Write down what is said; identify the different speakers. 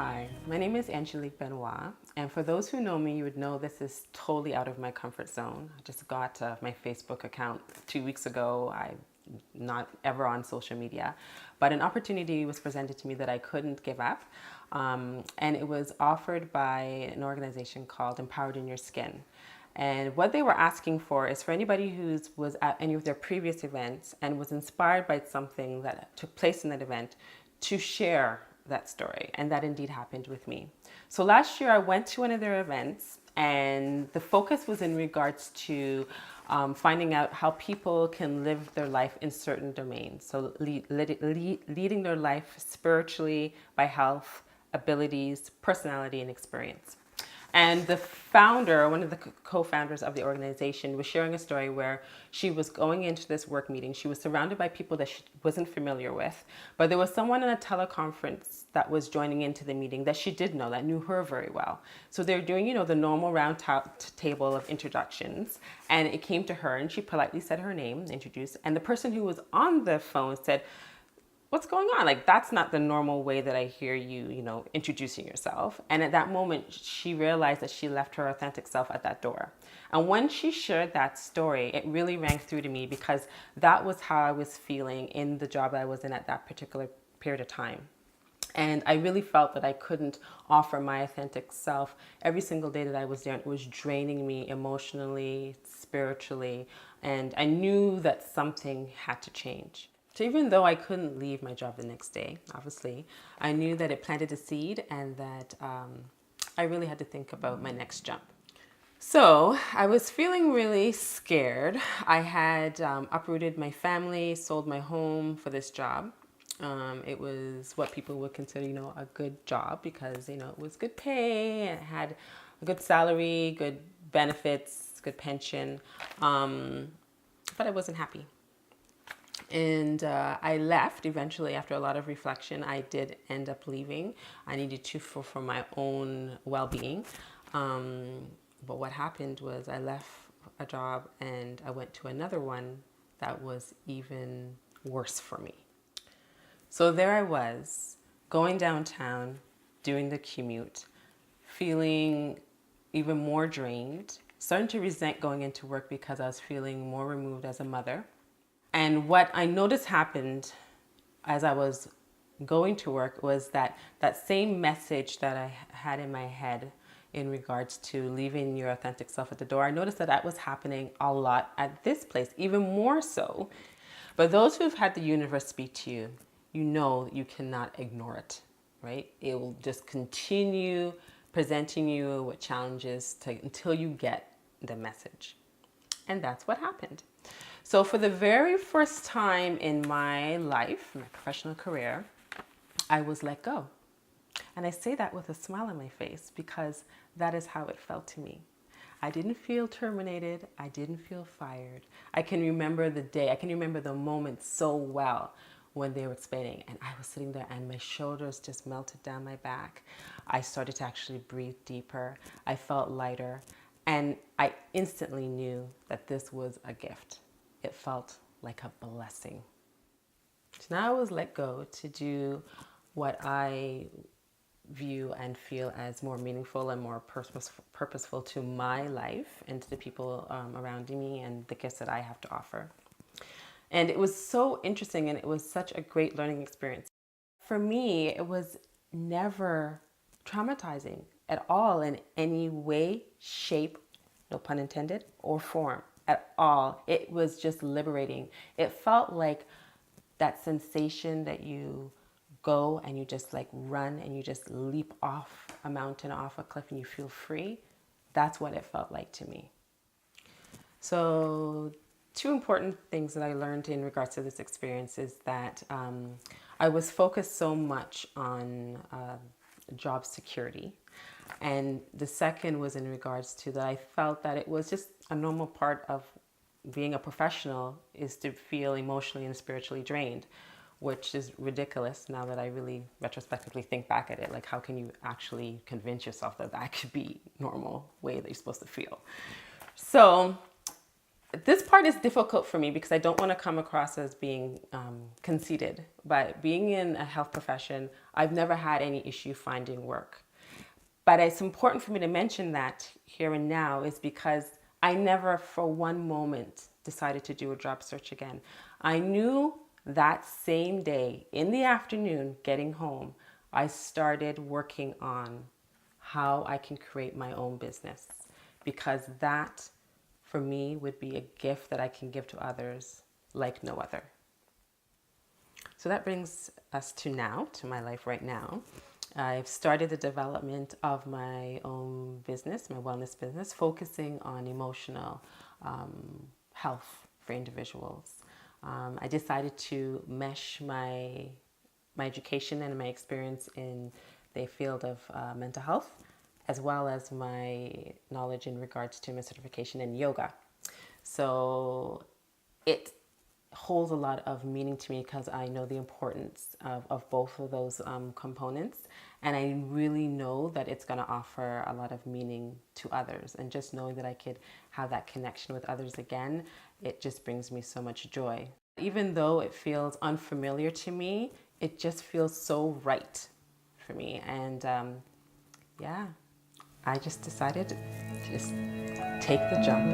Speaker 1: Hi, my name is Angelique Benois, and for those who know me, you would know this is totally out of my comfort zone. I just got my Facebook account 2 weeks ago. I'm not ever on social media, but an opportunity was presented to me that I couldn't give up, and it was offered by an organization called Empowered in Your Skin. And what they were asking for is for anybody who was at any of their previous events and was inspired by something that took place in that event to share that story. And that indeed happened with me. So last year I went to one of their events, and the focus was in regards to finding out how people can live their life in certain domains. So leading their life spiritually by health, abilities, personality, and experience. And the founder, one of the co-founders of the organization, was sharing a story where she was going into this work meeting. She was surrounded by people that she wasn't familiar with, but there was someone in a teleconference that was joining into the meeting that she did know, that knew her very well. So they're doing, the normal round table of introductions, and it came to her, and she politely said her name, introduced, and the person who was on the phone said, "What's going on? Like, that's not the normal way that I hear you, introducing yourself." And at that moment, she realized that she left her authentic self at that door. And when she shared that story, it really rang through to me because that was how I was feeling in the job I was in at that particular period of time. And I really felt that I couldn't offer my authentic self every single day that I was there. It was draining me emotionally, spiritually, and I knew that something had to change. So even though I couldn't leave my job the next day, obviously, I knew that it planted a seed and that I really had to think about my next jump. So I was feeling really scared. I had uprooted my family, sold my home for this job. It was what people would consider, a good job because, it was good pay, it had a good salary, good benefits, good pension, but I wasn't happy. And I left eventually after a lot of reflection. I did end up leaving. I needed to for my own well-being. But what happened was I left a job and I went to another one that was even worse for me. So there I was, going downtown, doing the commute, feeling even more drained, starting to resent going into work because I was feeling more removed as a mother. And what I noticed happened as I was going to work was that same message that I had in my head in regards to leaving your authentic self at the door, I noticed that was happening a lot at this place, even more so. But those who've had the universe speak to you, you know you cannot ignore it, right? It will just continue presenting you with challenges until you get the message. And that's what happened. So for the very first time in my life, my professional career, I was let go. And I say that with a smile on my face because that is how it felt to me. I didn't feel terminated. I didn't feel fired. I can remember the day. I can remember the moment so well when they were explaining. And I was sitting there and my shoulders just melted down my back. I started to actually breathe deeper. I felt lighter. And I instantly knew that this was a gift. It felt like a blessing. So now I was let go to do what I view and feel as more meaningful and more purposeful to my life and to the people around me and the gifts that I have to offer. And it was so interesting and it was such a great learning experience. For me, it was never traumatizing at all in any way, shape, no pun intended, or form at all. It was just liberating. It felt like that sensation that you go and you just like run and you just leap off a mountain, off a cliff, and you feel free. That's what it felt like to me. So two important things that I learned in regards to this experience is that I was focused so much on job security. And the second was in regards to that I felt that it was just a normal part of being a professional is to feel emotionally and spiritually drained, which is ridiculous now that I really retrospectively think back at it. Like, how can you actually convince yourself that that could be normal way that you're supposed to feel? So This part is difficult for me because I don't want to come across as being conceited. But being in a health profession, I've never had any issue finding work. But it's important for me to mention that here and now is because I never for one moment decided to do a job search again. I knew that same day in the afternoon, getting home, I started working on how I can create my own business, because that for me would be a gift that I can give to others like no other. So that brings us to now, to my life right now. I've started the development of my own business, my wellness business, focusing on emotional health for individuals. I decided to mesh my education and my experience in the field of mental health, as well as my knowledge in regards to my certification in yoga. So it holds a lot of meaning to me because I know the importance of both of those components. And I really know that it's going to offer a lot of meaning to others. And just knowing that I could have that connection with others again, it just brings me so much joy. Even though it feels unfamiliar to me, it just feels so right for me. And yeah, I just decided to just take the jump.